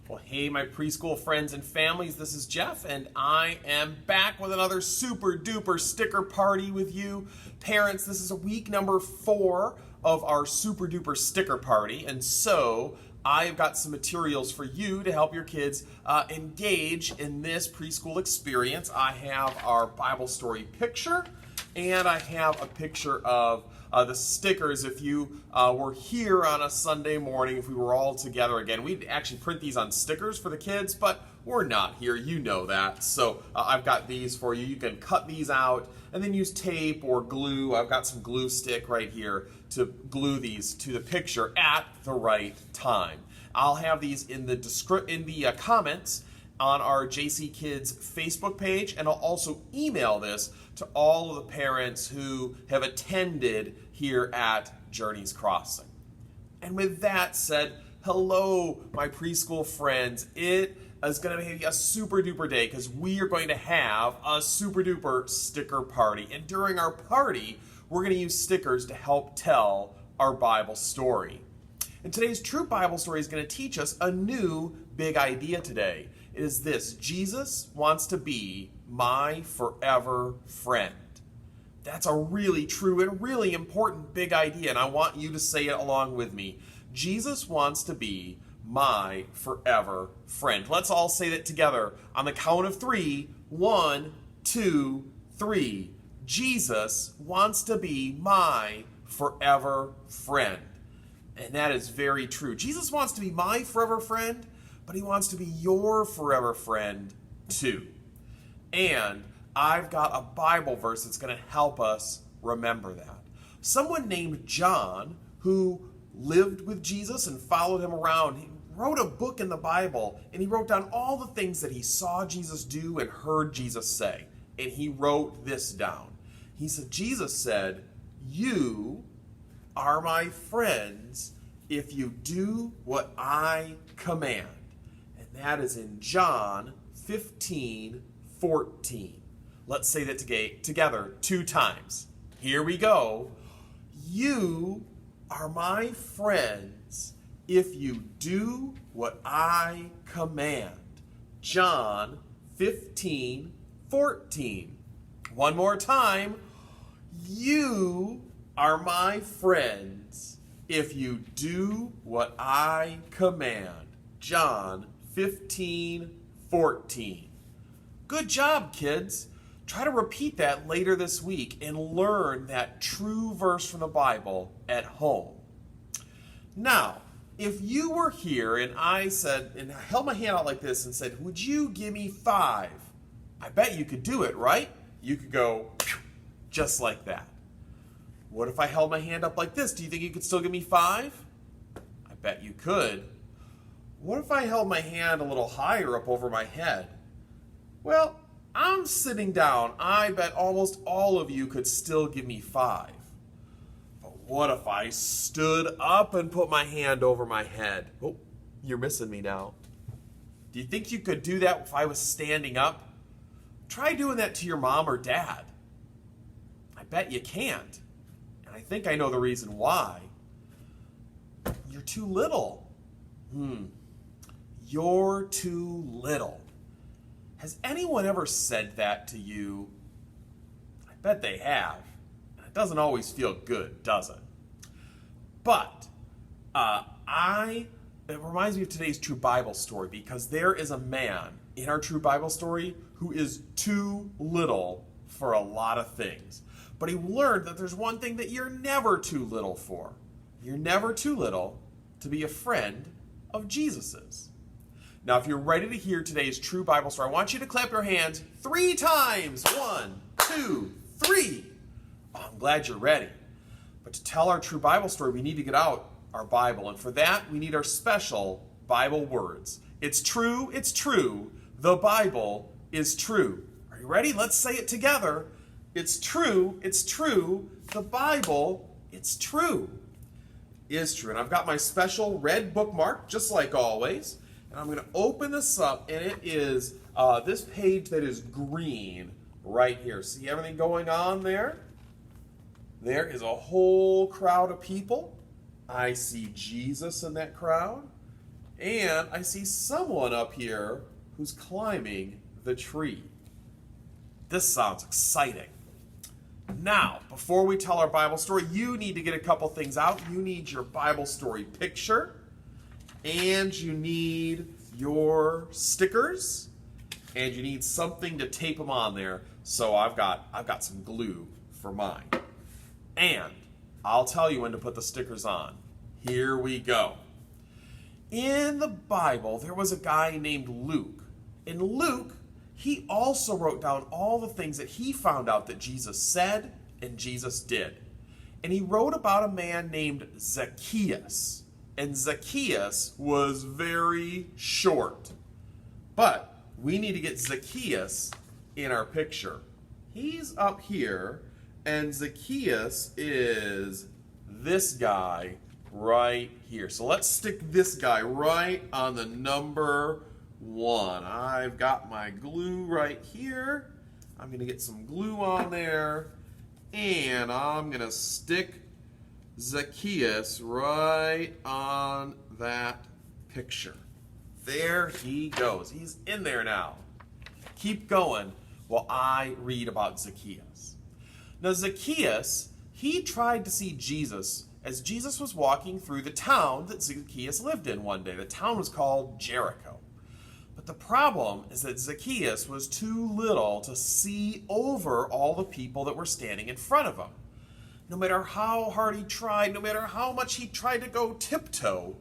Well, hey, my preschool friends and families, this is Jeff, and I am back with another super duper sticker party with you. Parents, this is week number 4 of our super duper sticker party, and so I've got some materials for you to help your kids engage in this preschool experience. I have our Bible story picture, and I have a picture of the stickers. If you were here on a Sunday morning, if we were all together again, we'd actually print these on stickers for the kids, but we're not here, you know that. So I've got these for you. You can cut these out and then use tape or glue. I've got some glue stick right here to glue these to the picture at the right time. I'll have these in the comments on our JC Kids Facebook page, and I'll also email this to all of the parents who have attended here at Journey's Crossing. And with that said, hello, my preschool friends. It is going to be a super duper day because we are going to have a super duper sticker party. And during our party, we're going to use stickers to help tell our Bible story. And today's true Bible story is going to teach us a new big idea today. It is this: Jesus wants to be my forever friend. That's a really true and really important big idea, and I want you to say it along with me. Jesus wants to be my forever friend. Let's all say that together on the count of 3. 1, 2, 3. Jesus wants to be my forever friend. And that is very true. Jesus wants to be my forever friend, but he wants to be your forever friend too. And I've got a Bible verse that's going to help us remember that. Someone named John, who lived with Jesus and followed him around, he wrote a book in the Bible, and he wrote down all the things that he saw Jesus do and heard Jesus say. And he wrote this down. He said, Jesus said, "You are my friends if you do what I command." And that is in John 15:14. Let's say that together 2 times. Here we go. You are my friends if you do what I command. John 15:14. One more time. You are my friends if you do what I command. John 15:14. Good job, kids. Try to repeat that later this week and learn that true verse from the Bible at home. Now, if you were here and I said, and I held my hand out like this and said, "Would you give me 5?" I bet you could do it, right? You could go just like that. What if I held my hand up like this? Do you think you could still give me 5? I bet you could. What if I held my hand a little higher up over my head? Well, I'm sitting down. I bet almost all of you could still give me 5. But what if I stood up and put my hand over my head? Oh, you're missing me now. Do you think you could do that if I was standing up? Try doing that to your mom or dad. I bet you can't. And I think I know the reason why. You're too little. You're too little. Has anyone ever said that to you? I bet they have. It doesn't always feel good, does it? But it reminds me of today's true Bible story, because there is a man in our true Bible story who is too little for a lot of things. But he learned that there's one thing that you're never too little for. You're never too little to be a friend of Jesus's. Now, if you're ready to hear today's true Bible story, I want you to clap your hands 3 times. 1, 2, 3. Oh, I'm glad you're ready. But to tell our true Bible story, we need to get out our Bible. And for that, we need our special Bible words. It's true, the Bible is true. Are you ready? Let's say it together. It's true, the Bible, it's true. Is true. And I've got my special red bookmark, just like always. And I'm going to open this up, and it is this page that is green right here. See everything going on there? There is a whole crowd of people. I see Jesus in that crowd. And I see someone up here who's climbing the tree. This sounds exciting. Now, before we tell our Bible story, you need to get a couple things out. You need your Bible story picture, and you need your stickers, and you need something to tape them on there. So I've got some glue for mine. And I'll tell you when to put the stickers on. Here we go. In the Bible, there was a guy named Luke. And Luke, he also wrote down all the things that he found out that Jesus said and Jesus did. And he wrote about a man named Zacchaeus. And Zacchaeus was very short. But we need to get Zacchaeus in our picture. He's up here, and Zacchaeus is this guy right here. So let's stick this guy right on the number 1. I've got my glue right here. I'm going to get some glue on there, and I'm going to stick Zacchaeus right on that picture. There he goes. He's in there now. Keep going while I read about Zacchaeus. Now Zacchaeus, he tried to see Jesus as Jesus was walking through the town that Zacchaeus lived in one day. The town was called Jericho. But the problem is that Zacchaeus was too little to see over all the people that were standing in front of him. No matter how hard he tried, no matter how much he tried to go tiptoe,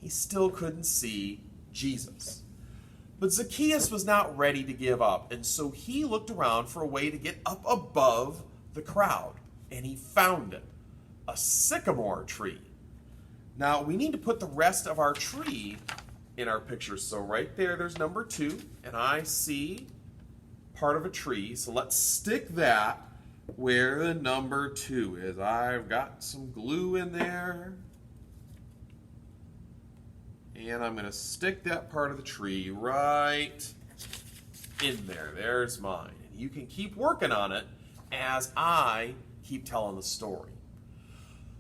he still couldn't see Jesus. But Zacchaeus was not ready to give up, and so he looked around for a way to get up above the crowd, and he found it, a sycamore tree. Now, we need to put the rest of our tree in our picture. So right there's number 2, and I see part of a tree, so let's stick that where the number 2 is. I've got some glue in there. And I'm going to stick that part of the tree right in there. There's mine. And you can keep working on it as I keep telling the story.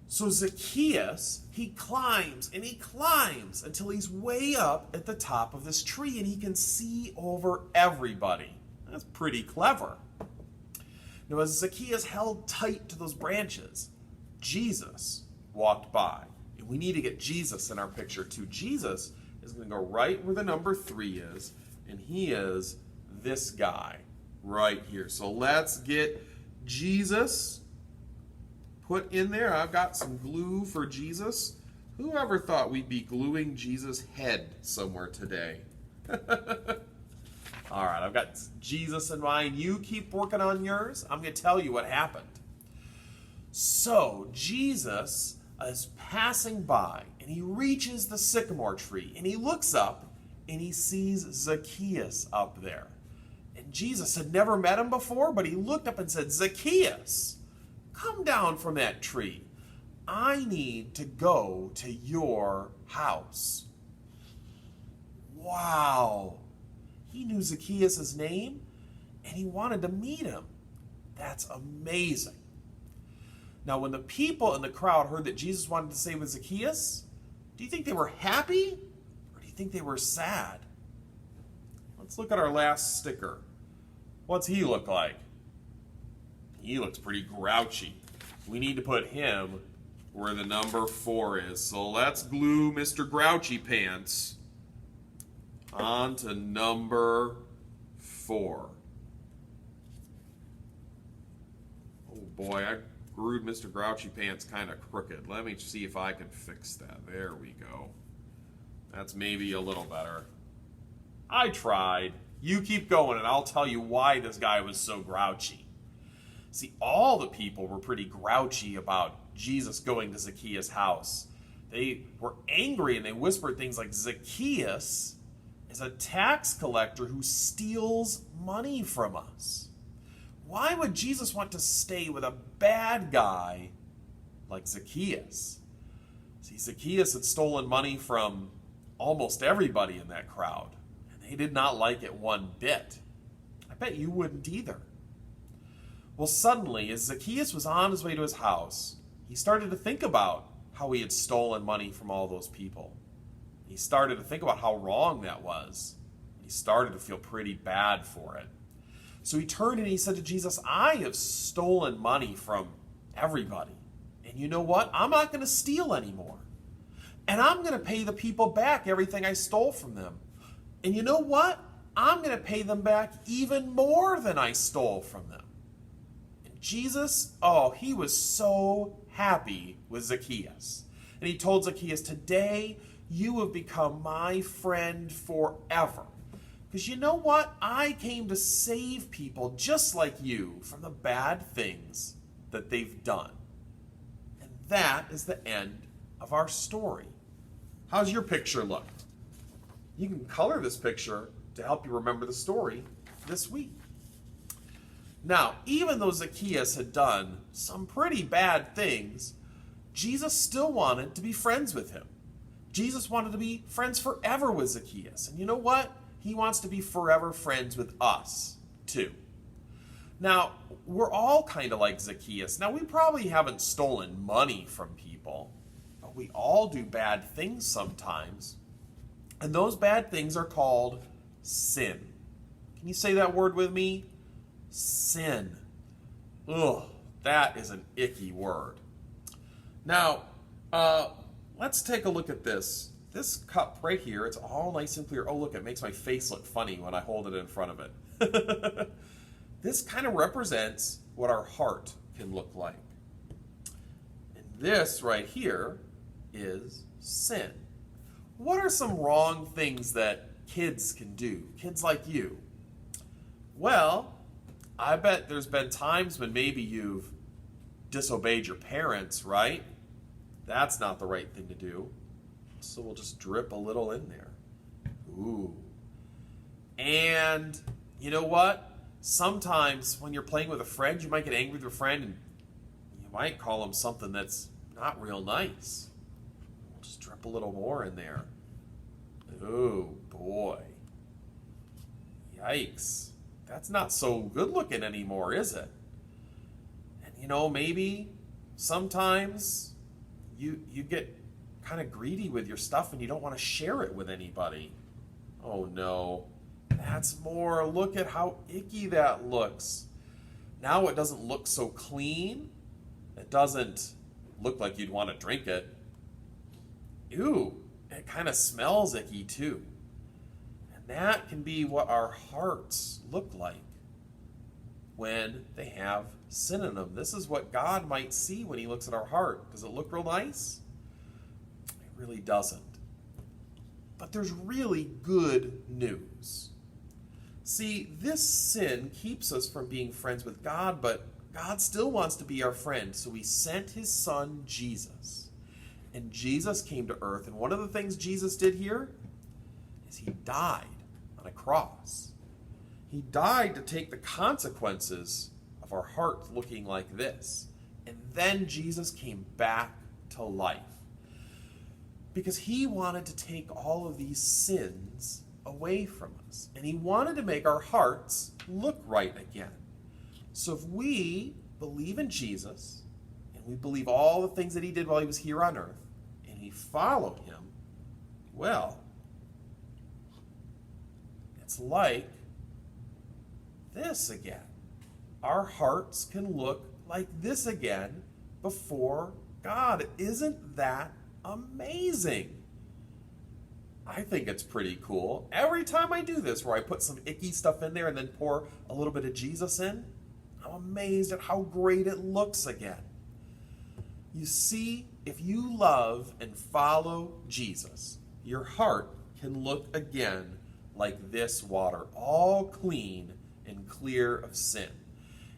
So Zacchaeus, he climbs and he climbs until he's way up at the top of this tree and he can see over everybody. That's pretty clever. Now, as Zacchaeus held tight to those branches, Jesus walked by. And we need to get Jesus in our picture too. Jesus is going to go right where the number 3 is, and he is this guy right here. So let's get Jesus put in there. I've got some glue for Jesus. Whoever thought we'd be gluing Jesus' head somewhere today? All right, I've got Jesus in mine. You keep working on yours. I'm going to tell you what happened. So Jesus is passing by, and he reaches the sycamore tree, and he looks up, and he sees Zacchaeus up there. And Jesus had never met him before, but he looked up and said, "Zacchaeus, come down from that tree. I need to go to your house." Wow. He knew Zacchaeus' name, and he wanted to meet him. That's amazing. Now, when the people in the crowd heard that Jesus wanted to stay with Zacchaeus, do you think they were happy, or do you think they were sad? Let's look at our last sticker. What's he look like? He looks pretty grouchy. We need to put him where the number 4 is. So let's glue Mr. Grouchy Pants onto number 4. Oh boy, I glued Mr. Grouchy Pants kind of crooked. Let me see if I can fix that. There we go. That's maybe a little better. I tried. You keep going and I'll tell you why this guy was so grouchy. See, all the people were pretty grouchy about Jesus going to Zacchaeus' house. They were angry and they whispered things like, "Zacchaeus is a tax collector who steals money from us. Why would Jesus want to stay with a bad guy like Zacchaeus?" See, Zacchaeus had stolen money from almost everybody in that crowd, and they did not like it one bit. I bet you wouldn't either. Well, suddenly, as Zacchaeus was on his way to his house, he started to think about how he had stolen money from all those people. He started to think about how wrong that was. He started to feel pretty bad for it. So he turned and he said to Jesus, I have stolen money from everybody. And you know what? I'm not going to steal anymore. And I'm going to pay the people back everything I stole from them. And you know what? I'm going to pay them back even more than I stole from them. And Jesus, he was so happy with Zacchaeus. And he told Zacchaeus, today you have become my friend forever. Because you know what? I came to save people just like you from the bad things that they've done. And that is the end of our story. How's your picture look? You can color this picture to help you remember the story this week. Now, even though Zacchaeus had done some pretty bad things, Jesus still wanted to be friends with him. Jesus wanted to be friends forever with Zacchaeus. And you know what? He wants to be forever friends with us, too. Now, we're all kind of like Zacchaeus. Now, we probably haven't stolen money from people, but we all do bad things sometimes. And those bad things are called sin. Can you say that word with me? Sin. Ugh, that is an icky word. Now, let's take a look at this. This cup right here, it's all nice and clear. Oh, look, it makes my face look funny when I hold it in front of it. This kind of represents what our heart can look like. And this right here is sin. What are some wrong things that kids can do? Kids like you? Well, I bet there's been times when maybe you've disobeyed your parents, right? That's not the right thing to do. So we'll just drip a little in there. Ooh. And you know what? Sometimes when you're playing with a friend, you might get angry with your friend and you might call them something that's not real nice. We'll just drip a little more in there. Oh boy. Yikes. That's not so good looking anymore, is it? And you know, maybe sometimes you get kind of greedy with your stuff and you don't want to share it with anybody. Oh no, that's more. Look at how icky that looks. Now it doesn't look so clean. It doesn't look like you'd want to drink it. Ew, it kind of smells icky too. And that can be what our hearts look like when they have sin in them. This is what God might see when he looks at our heart. Does it look real nice? Really doesn't. But there's really good news. See, this sin keeps us from being friends with God, but God still wants to be our friend, so he sent his son Jesus. And Jesus came to earth, and one of the things Jesus did here is he died on a cross. He died to take the consequences of our heart looking like this. And then Jesus came back to life. Because he wanted to take all of these sins away from us. And he wanted to make our hearts look right again. So if we believe in Jesus, and we believe all the things that he did while he was here on earth, and we follow him, well, it's like this again. Our hearts can look like this again before God. Isn't that amazing? I think it's pretty cool. Every time I do this, where I put some icky stuff in there and then pour a little bit of Jesus in, I'm amazed at how great it looks again. You see, if you love and follow Jesus, your heart can look again like this water, all clean and clear of sin.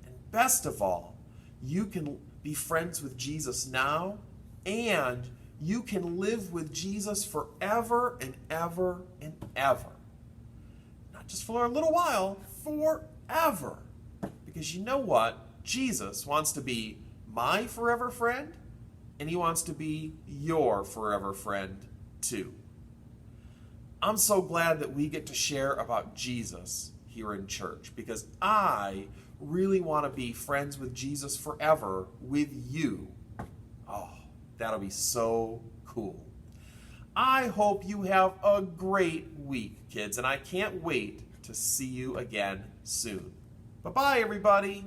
And best of all, you can be friends with Jesus now, and you can live with Jesus forever and ever and ever. Not just for a little while, forever. Because you know what? Jesus wants to be my forever friend, and he wants to be your forever friend too. I'm so glad that we get to share about Jesus here in church, because I really want to be friends with Jesus forever with you. Oh, that'll be so cool. I hope you have a great week, kids, and I can't wait to see you again soon. Bye-bye, everybody.